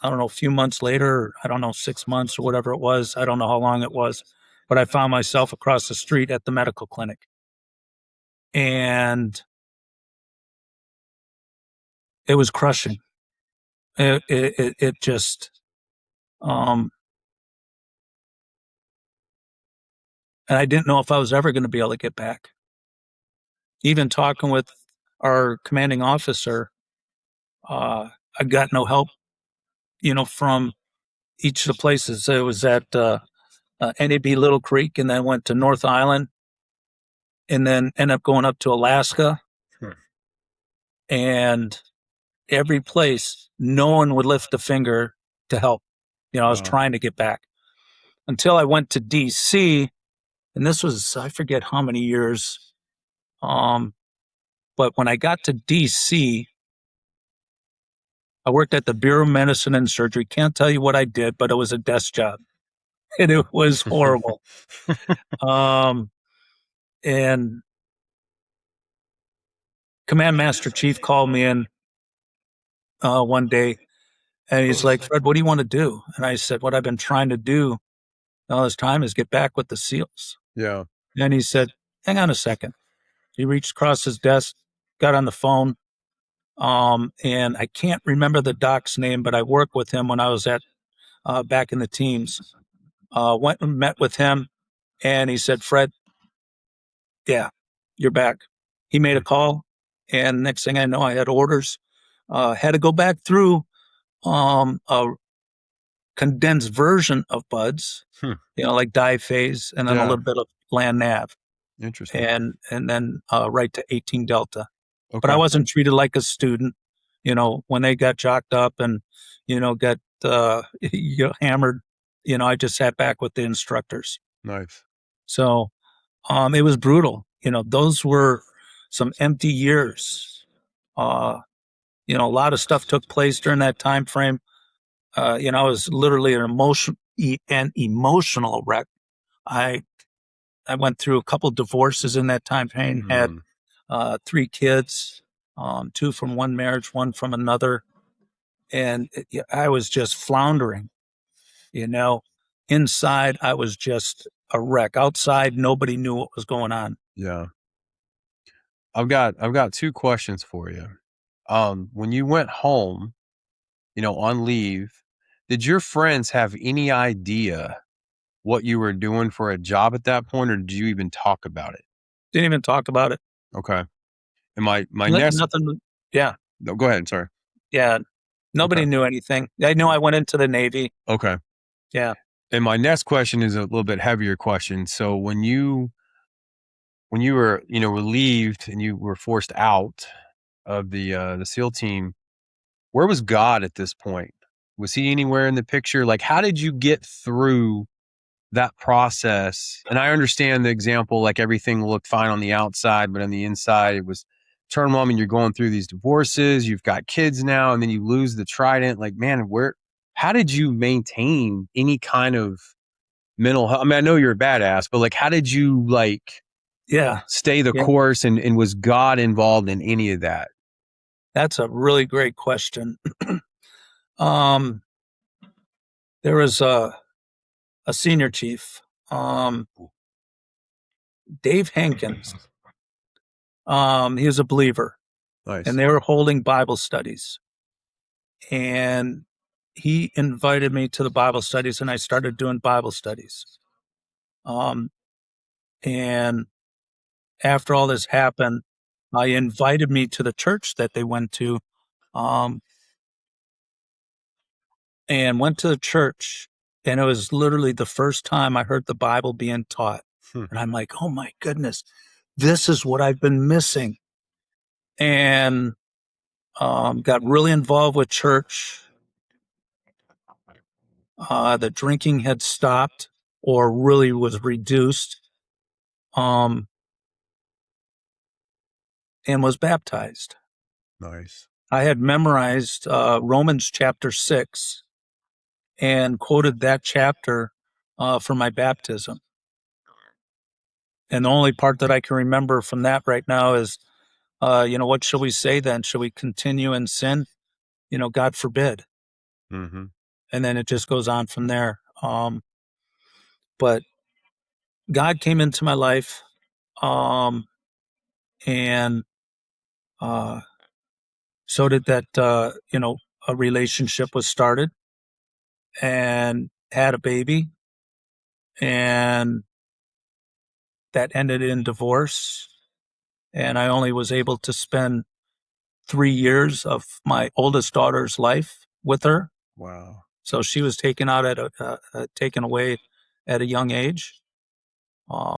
I don't know, a few months later, I don't know, 6 months or whatever it was. I don't know how long it was, but I found myself across the street at the medical clinic. And it was crushing. It just, um, and I didn't know if I was ever going to be able to get back. Even talking with our commanding officer, I got no help, from each of the places. It was at NAB Little Creek, and then went to North Island, and then ended up going up to Alaska. Hmm. And every place, no one would lift a finger to help. I was trying to get back until I went to DC, and this was, I forget how many years. But when I got to DC, I worked at the Bureau of Medicine and Surgery. Can't tell you what I did, but it was a desk job, and it was horrible. And Command Master Chief called me in one day, and he's like, "Fred, what do you want to do?" And I said, "What I've been trying to do all this time is get back with the SEALs." Yeah. And he said, "Hang on a second." He reached across his desk, got on the phone, and I can't remember the doc's name, but I worked with him when I was at back in the teams. Went and met with him, and he said, "Fred, yeah, you're back." He made a call, and next thing I know, I had orders. Had to go back through a condensed version of BUDS, like diphase, and then a Yeah. little bit of land nav, Interesting. and then right to 18 Delta. But I Okay. wasn't treated like a student. When they got jocked up and got hammered, I just sat back with the instructors. Nice. So it was brutal. Those were some empty years. A lot of stuff took place during that time frame. I was literally an emotional wreck. I went through a couple divorces in that time frame. Had 3 kids, 2 from one marriage, 1 from another, and I was just floundering. Inside I was just a wreck. Outside, nobody knew what was going on. Yeah. I've got 2 questions for you. When you went home, on leave, did your friends have any idea what you were doing for a job at that point, or did you even talk about it? Didn't even talk about it. Okay. And my next Nothing. Yeah, no, go ahead. Sorry. yeah. Nobody Okay. knew anything. I knew I went into the Navy. Okay. Yeah. And my next question is a little bit heavier question. So when you were, relieved and you were forced out of the SEAL team, where was God at this point? Was he anywhere in the picture? Like, how did you get through that process? And I understand the example, like everything looked fine on the outside, but on the inside it was turmoil. I mean, you're going through these divorces, you've got kids now, and then you lose the Trident. Like, man, how did you maintain any kind of mental health? I mean, I know you're a badass, but like, how did you Yeah. stay the Yeah. course, and was God involved in any of that? That's a really great question. um, there was a senior chief, Dave Hankins. He was a believer, Nice. and they were holding Bible studies. And he invited me to the Bible studies, and I started doing Bible studies. And after all this happened, he invited me to the church that they went to, and went to the church. And it was literally the first time I heard the Bible being taught. And I'm like, oh my goodness, this is what I've been missing. And got really involved with church. The drinking had stopped or really was reduced, and was baptized. Nice. I had memorized Romans chapter 6 and quoted that chapter for my baptism. And the only part that I can remember from that right now is, what shall we say then? Shall we continue in sin? God forbid. Mm-hmm. and then it just goes on from there. But God came into my life, um, and uh, so did that. A relationship was started and had a baby, and that ended in divorce. And I only was able to spend 3 years of my oldest daughter's life with her. Wow. So she was taken away at a young age.